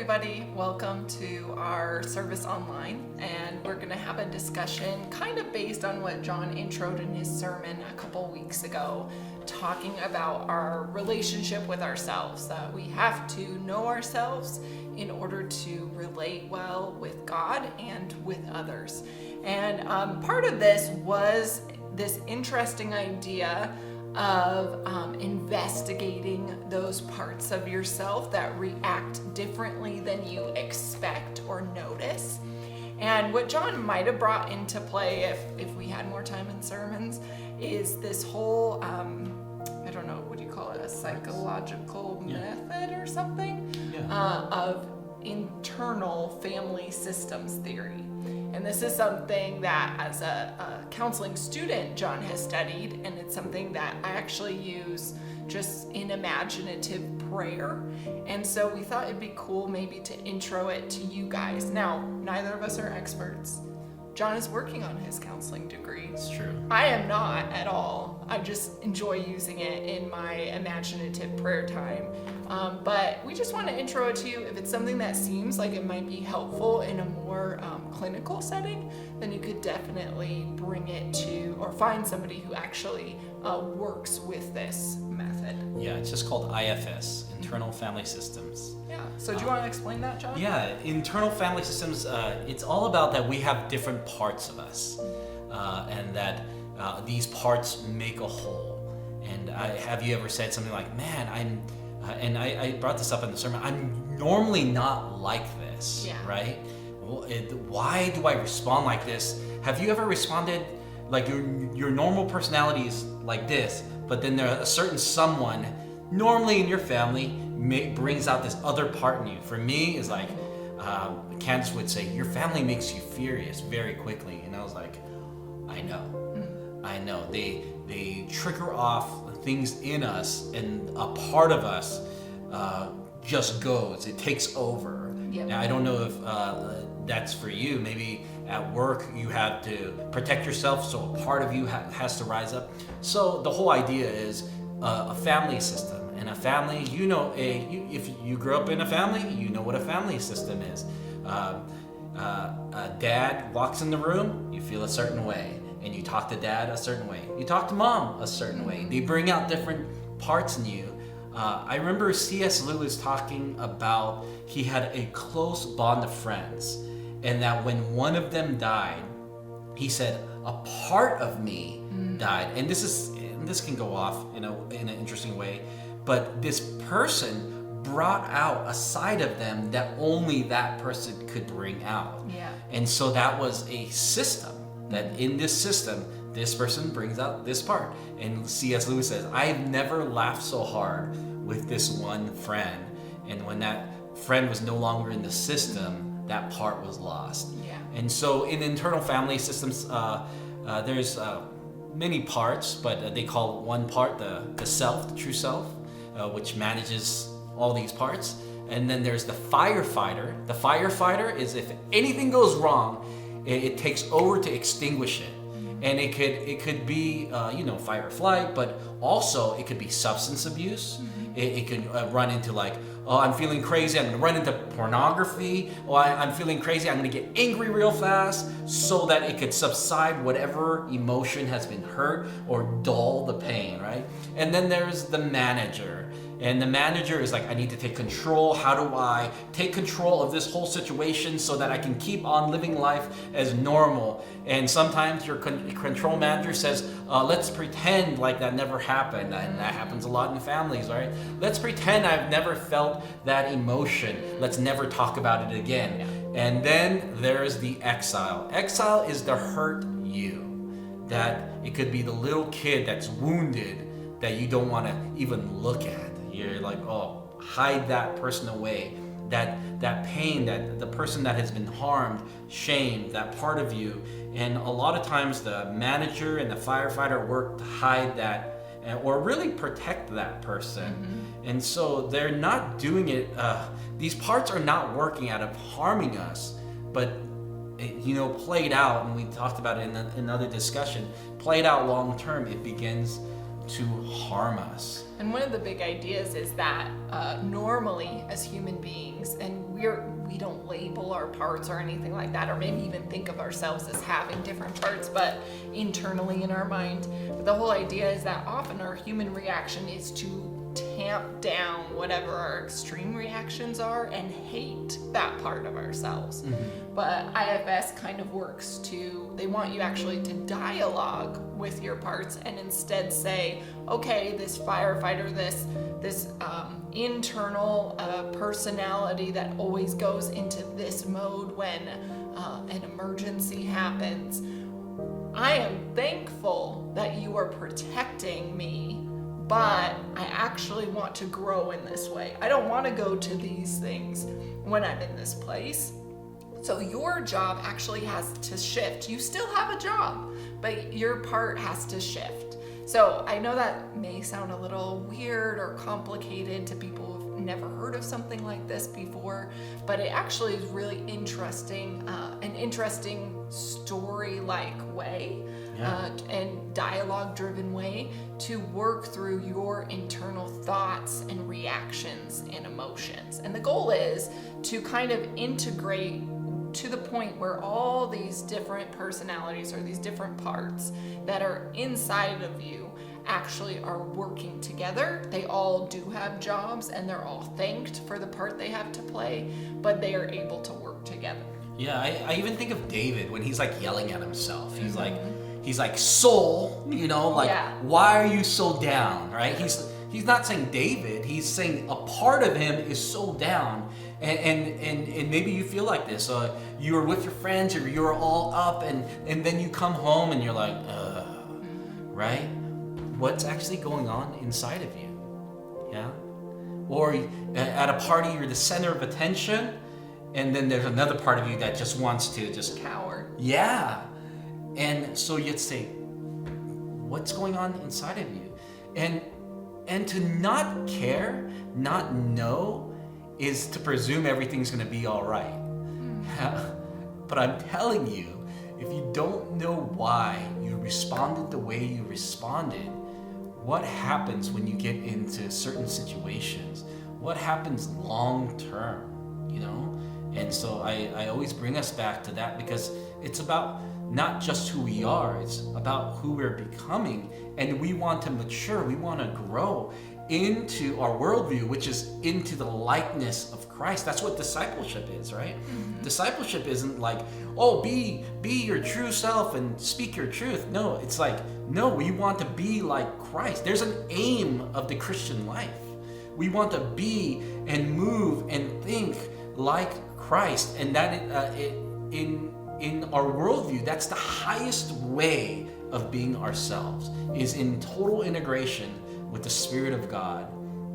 everybody. Welcome to our service online, and we're going to have a discussion kind of based on what John introed in his sermon a couple weeks ago, talking about our relationship with ourselves, that we have to know ourselves in order to relate well with God and with others. And part of this was this interesting idea of investigating those parts of yourself that react differently than you expect or notice. And what John might have brought into play if we had more time in sermons is this whole, I don't know, what do you call it, a psychological method or something of internal family systems theory. And this is something that as a counseling student, John has studied, and it's something that I actually use just in imaginative prayer. And so we thought it'd be cool maybe to intro it to you guys. Now, neither of us are experts. John is working on his counseling degree. It's true. I am not at all. I just enjoy using it in my imaginative prayer time. But we just want to intro it to you. If it's something that seems like it might be helpful in a more clinical setting, then you could definitely bring it to, or find somebody who actually works with this method. Yeah, it's just called IFS, Internal Family Systems. Yeah, so do you want to explain that, John? Yeah, internal family systems, it's all about that we have different parts of us, and that these parts make a whole. And have you ever said something like, man, and I brought this up in the sermon, I'm normally not like this, right? Why do I respond like this? Have you ever responded like your normal personality is like this, but then there a certain someone, normally in your family, brings out this other part in you? For me, is like, Candace would say, your family makes you furious very quickly. And I was like, I know. They trigger off things in us, and a part of us just goes. It takes over. Yep. Now, I don't know if that's for you. Maybe at work you have to protect yourself, so a part of you has to rise up. So the whole idea is a family system. And a family, if you grew up in a family, you know what a family system is. Dad walks in the room, you feel a certain way. And you talk to dad a certain way. You talk to mom a certain way. They bring out different parts in you. I remember C.S. Lewis talking about he had a close bond of friends, and that when one of them died, he said, a part of me died. And this can go off in an interesting way, but this person brought out a side of them that only that person could bring out. Yeah. And so that was a system. That in this system, this person brings out this part. And C.S. Lewis says, I've never laughed so hard with this one friend. And when that friend was no longer in the system, that part was lost. Yeah. And so in internal family systems, there's many parts, but they call one part the self, the true self, which manages all these parts. And then there's the firefighter. The firefighter is if anything goes wrong, it takes over to extinguish it. And it could be fight or flight, but also it could be substance abuse. It could run into like, oh, I'm feeling crazy, I'm gonna run into pornography. Oh, I'm feeling crazy, I'm gonna get angry real fast, so that it could subside whatever emotion has been hurt or dull the pain, right? And then there's the manager. And the manager is like, I need to take control. How do I take control of this whole situation so that I can keep on living life as normal? And sometimes your control manager says, let's pretend like that never happened. And that happens a lot in families, right? Let's pretend I've never felt that emotion. Let's never talk about it again. Yeah. And then there's the exile. Exile is the hurt you. That it could be the little kid that's wounded that you don't want to even look at. You're like, oh, hide that person away. That pain, that the person that has been harmed, shamed, that part of you. And a lot of times the manager and the firefighter work to hide that or really protect that person. And so they're not doing it, these parts are not working out of harming us, but played out, and we talked about it in another discussion, played out long term, it begins to harm us. And one of the big ideas is that normally as human beings, and we don't label our parts or anything like that, or maybe even think of ourselves as having different parts, but internally in our mind. But the whole idea is that often our human reaction is to tamp down whatever our extreme reactions are and hate that part of ourselves. But IFS kind of works they want you actually to dialogue with your parts and instead say, okay, this firefighter, this internal personality that always goes into this mode when an emergency happens, I am thankful that you are protecting me, but I actually want to grow in this way. I don't want to go to these things when I'm in this place. So your job actually has to shift. You still have a job, but your part has to shift. So I know that may sound a little weird or complicated to people who've never heard of something like this before, but it actually is really interesting, an interesting story-like way. And dialogue-driven way to work through your internal thoughts and reactions and emotions. And the goal is to kind of integrate to the point where all these different personalities or these different parts that are inside of you actually are working together. They all do have jobs and they're all thanked for the part they have to play, but they are able to work together. Yeah, I even think of David when he's like yelling at himself. He's like, soul, why are you so down, right? He's not saying David, he's saying a part of him is so down. And maybe you feel like this. You're with your friends, or you're all up, and then you come home and you're like, right? What's actually going on inside of you? Yeah? Or at a party, you're the center of attention, and then there's another part of you that just wants to just Coward. Yeah. And so you'd say, what's going on inside of you? And to not care, not know, is to presume everything's going to be all right. But I'm telling you, if you don't know why you responded the way you responded, what happens when you get into certain situations? What happens long term, And so I always bring us back to that, because it's about not just who we are, it's about who we're becoming. And we want to mature, we want to grow into our worldview, which is into the likeness of Christ. That's what discipleship is, right? Discipleship isn't like, oh, be your true self and speak your truth. No, it's like, no, we want to be like Christ. There's an aim of the Christian life. We want to be and move and think like Christ, and that in our worldview, that's the highest way of being ourselves, is in total integration with the Spirit of God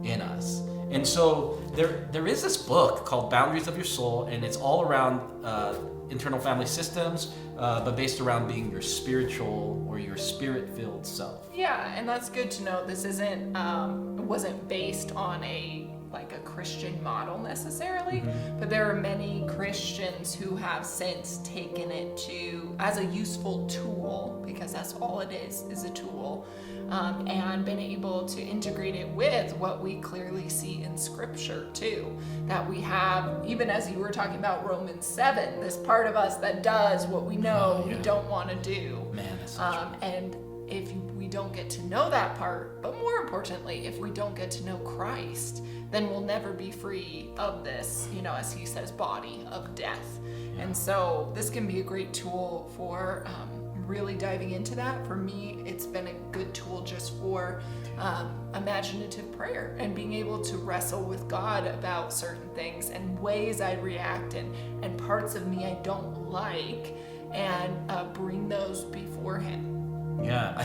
in us. And so there is this book called Boundaries of Your Soul, and it's all around internal family systems, but based around being your spiritual or your spirit-filled self. Yeah, and that's good to know. This wasn't based on a Christian model necessarily, but there are many Christians who have since taken it as a useful tool, because that's all it is a tool, and been able to integrate it with what we clearly see in Scripture too. That we have, even as you were talking about Romans 7, this part of us that does what we know we don't want to do. Man, that's so true. And if we don't get to know that part, but more importantly, if we don't get to know Christ, then we'll never be free of this, as he says, body of death. Yeah. And so this can be a great tool for really diving into that. For me, it's been a good tool just for imaginative prayer and being able to wrestle with God about certain things and ways I react and parts of me I don't like, and bring those before him. Yeah,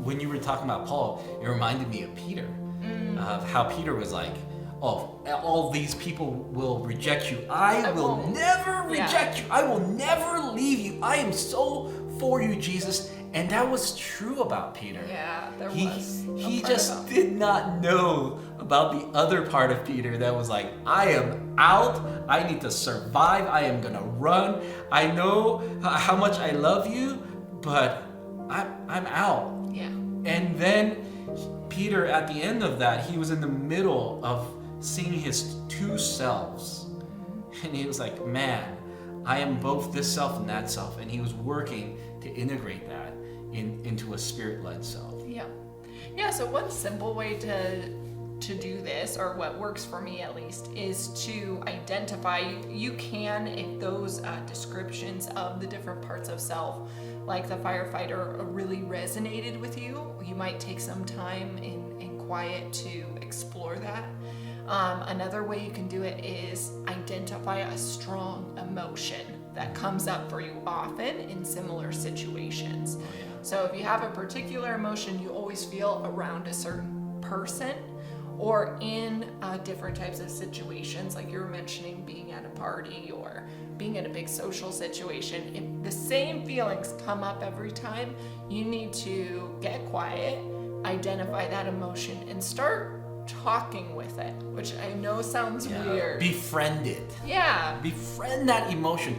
when you were talking about Paul, it reminded me of Peter, of how Peter was like, oh, all these people will reject you. I will never reject you. I will never leave you. I am so for you, Jesus. And that was true about Peter. Yeah, He just did not know about the other part of Peter that was like, I am out. I need to survive. I am going to run. I know how much I love you, but I'm out. Yeah. And then Peter, at the end of that, he was in the middle of seeing his two selves. And he was like, man, I am both this self and that self. And he was working to integrate that into a spirit-led self. Yeah. Yeah, so one simple way to do this, or what works for me at least, is to identify. You can, if those descriptions of the different parts of self, like the firefighter, really resonated with you, you might take some time in quiet to explore that. Another way you can do it is identify a strong emotion that comes up for you often in similar situations. Oh, yeah. So if you have a particular emotion you always feel around a certain person, or in different types of situations, like you were mentioning, being at a party or being in a big social situation, if the same feelings come up every time, you need to get quiet, identify that emotion, and start talking with it, which I know sounds weird. Befriend it. Yeah. Befriend that emotion.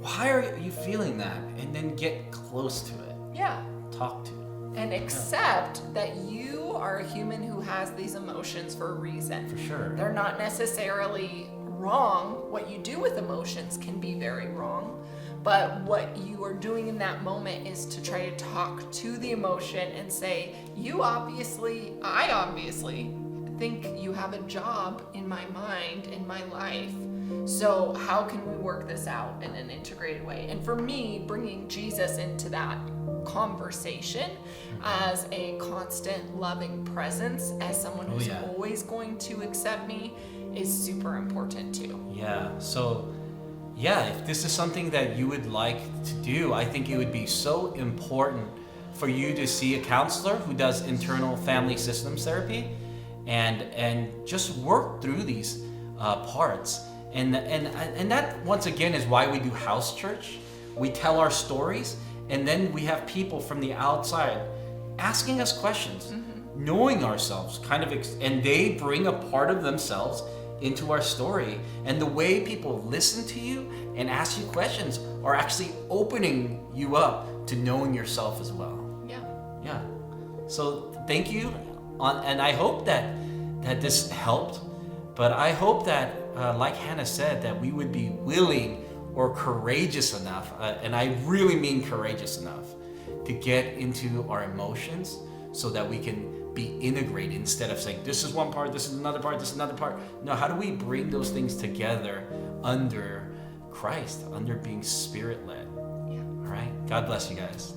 Why are you feeling that? And then get close to it. Yeah. Talk to it. And accept that you are a human who has these emotions for a reason. For sure. They're not necessarily wrong. What you do with emotions can be very wrong. But what you are doing in that moment is to try to talk to the emotion and say, I obviously think you have a job in my mind, in my life. So how can we work this out in an integrated way? And for me, bringing Jesus into that conversation as a constant loving presence, as someone who's always going to accept me, is super important too. Yeah. So, if this is something that you would like to do, I think it would be so important for you to see a counselor who does internal family systems therapy, and just work through these parts. And that once again is why we do house church. We tell our stories, and then we have people from the outside asking us questions, knowing ourselves, and they bring a part of themselves into our story. And the way people listen to you and ask you questions are actually opening you up to knowing yourself as well. Yeah. So thank you, and I hope that this helped. But I hope that, like Hannah said, that we would be willing or courageous enough, and I really mean courageous enough, to get into our emotions so that we can be integrated, instead of saying, this is one part, this is another part, this is another part. No, how do we bring those things together under Christ, under being spirit-led? Yeah. All right? God bless you guys.